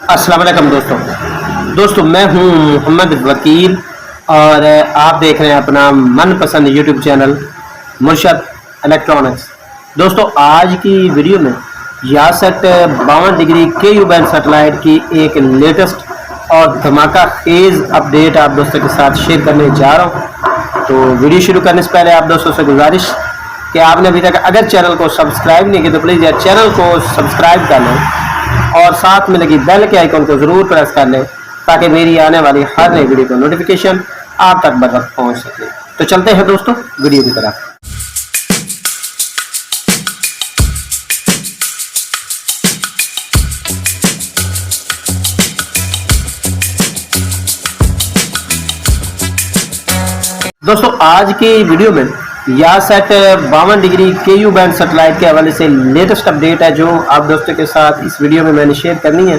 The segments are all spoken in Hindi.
अस्सलाम वालेकुम दोस्तों मैं हूं मोहम्मद वकील और आप देख रहे हैं अपना मनपसंद यूट्यूब चैनल मुर्शद इलेक्ट्रॉनिक्स। दोस्तों आज की वीडियो में यासठ 52 डिग्री KU बैंड सेटेलाइट की एक लेटेस्ट और धमाका खेज अपडेट आप दोस्तों के साथ शेयर करने जा रहा हूं। तो वीडियो शुरू करने से पहले आप दोस्तों से गुजारिश कि आपने अभी तक अगर चैनल को सब्सक्राइब नहीं किया तो प्लीज़ यार चैनल को सब्सक्राइब कर लें और साथ में लगी बेल के आइकन को ज़रूर प्रेस कर लें ताकि मेरी आने वाली हर नई वीडियो का नोटिफिकेशन आप तक बर वक्त पहुँच सके। तो चलते हैं दोस्तों वीडियो की तरफ। दोस्तों आज की वीडियो में यासठ 52 डिग्री KU बैंड सेटेलाइट के हवाले से लेटेस्ट अपडेट है जो आप दोस्तों के साथ इस वीडियो में मैंने शेयर करनी है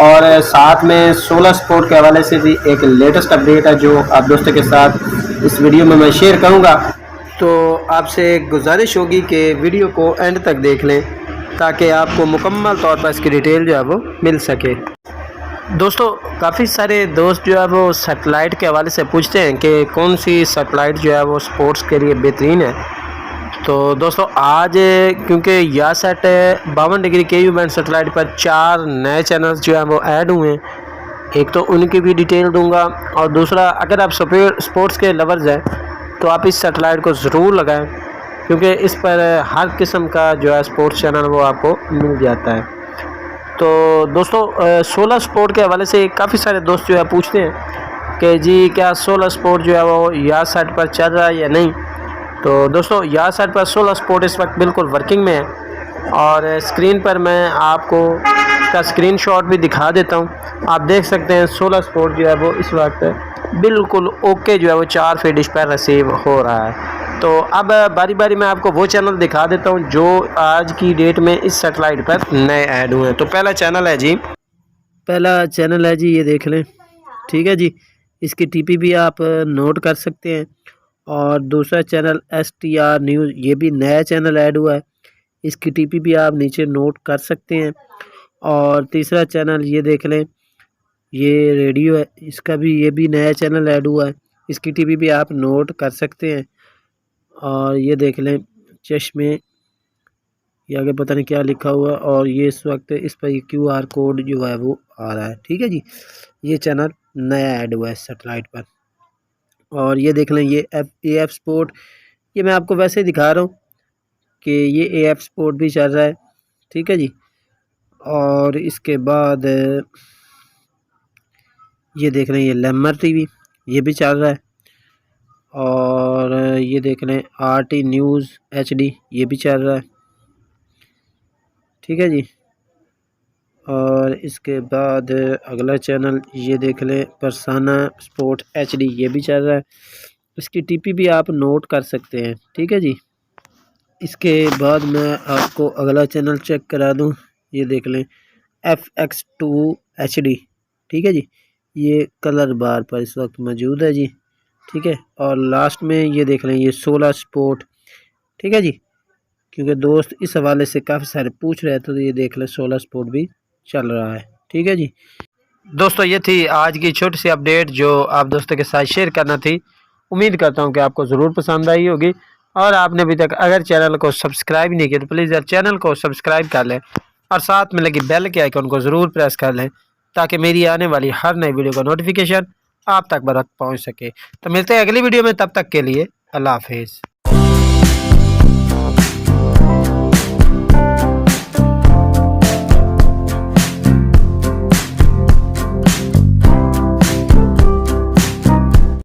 और साथ में 16 स्पोर्ट के हवाले से भी एक लेटेस्ट अपडेट है जो आप दोस्तों के साथ इस वीडियो में मैं शेयर करूंगा। तो आपसे गुजारिश होगी कि वीडियो को एंड तक देख लें ताकि आपको मुकम्मल तौर पर इसकी डिटेल जो है वो मिल सके। दोस्तों काफ़ी सारे दोस्त जो है वो सेटेलाइट के हवाले से पूछते हैं कि कौन सी सेटेलाइट जो है वो स्पोर्ट्स के लिए बेहतरीन है। तो दोस्तों आज क्योंकि यासठ 52 डिग्री KU बैंड सेटेलाइट पर 4 नए चैनल्स जो हैं वो ऐड हुए हैं, एक तो उनकी भी डिटेल दूंगा और दूसरा अगर आप स्पोर्ट्स के लवर्स हैं तो आप इस सेटेलाइट को ज़रूर लगाएं क्योंकि इस पर हर किस्म का जो है स्पोर्ट्स चैनल वो आपको मिल जाता है। तो दोस्तों 16 स्पोर्ट के हवाले से काफ़ी सारे दोस्त जो है पूछते हैं कि जी क्या 16 स्पोर्ट जो है वो यासठ पर चल रहा है या नहीं। तो दोस्तों यासठ पर 16 स्पोर्ट इस वक्त बिल्कुल वर्किंग में है और स्क्रीन पर मैं आपको इसका स्क्रीनशॉट भी दिखा देता हूं। आप देख सकते हैं 16 स्पोर्ट जो है वो इस वक्त बिल्कुल ओके जो है वो 4 फीट डिश पर रिसीव हो रहा है। तो अब बारी बारी मैं आपको वो चैनल दिखा देता हूं जो आज की डेट में इस सेटेलाइट पर नए ऐड हुए हैं। तो पहला चैनल है जी ये देख लें, ठीक है जी। इसकी TP भी आप नोट कर सकते हैं और दूसरा चैनल STR न्यूज़, ये भी नया चैनल ऐड हुआ है, इसकी TP भी आप नीचे नोट कर सकते हैं। और तीसरा चैनल ये देख लें, ये रेडियो है, इसका भी ये भी नया चैनल ऐड हुआ है, इसकी TP भी आप नोट कर सकते हैं। और ये देख लें चश्मे, ये आगे पता नहीं क्या लिखा हुआ और ये इस वक्त इस पर QR कोड जो है वो आ रहा है, ठीक है जी। ये चैनल नया ऐड हुआ है सेटेलाइट पर। और ये देख लें ये AF स्पोर्ट, ये मैं आपको वैसे ही दिखा रहा हूँ कि ये AF स्पोर्ट भी चल रहा है, ठीक है जी। और इसके बाद ये देख लें ये लेमर TV, ये भी चल रहा है। और ये देख लें RT न्यूज़ HD, ये भी चल रहा है, ठीक है जी। और इसके बाद अगला चैनल ये देख लें परसाना स्पोर्ट HD, ये भी चल रहा है, इसकी TP भी आप नोट कर सकते हैं, ठीक है जी। इसके बाद मैं आपको अगला चैनल चेक करा दूं, ये देख लें FX2 HD, ठीक है जी। ये कलर बार पर इस वक्त मौजूद है जी, ठीक है। और लास्ट में ये देख लें ये 16 स्पोर्ट, ठीक है जी, क्योंकि दोस्त इस हवाले से काफ़ी सारे पूछ रहे थे तो ये देख लें 16 स्पोर्ट भी चल रहा है, ठीक है जी। दोस्तों ये थी आज की छोटी सी अपडेट जो आप दोस्तों के साथ शेयर करना थी। उम्मीद करता हूँ कि आपको ज़रूर पसंद आई होगी और आपने अभी तक अगर चैनल को सब्सक्राइब नहीं किया तो प्लीज़ यार चैनल को सब्सक्राइब कर लें और साथ में लगी बेल के आइकन को ज़रूर प्रेस कर लें ताकि मेरी आने वाली हर नई वीडियो का नोटिफिकेशन आप तक बर वक्त पहुँच सके। तो मिलते हैं अगली वीडियो में, तब तक के लिए अल्लाह हाफिज़।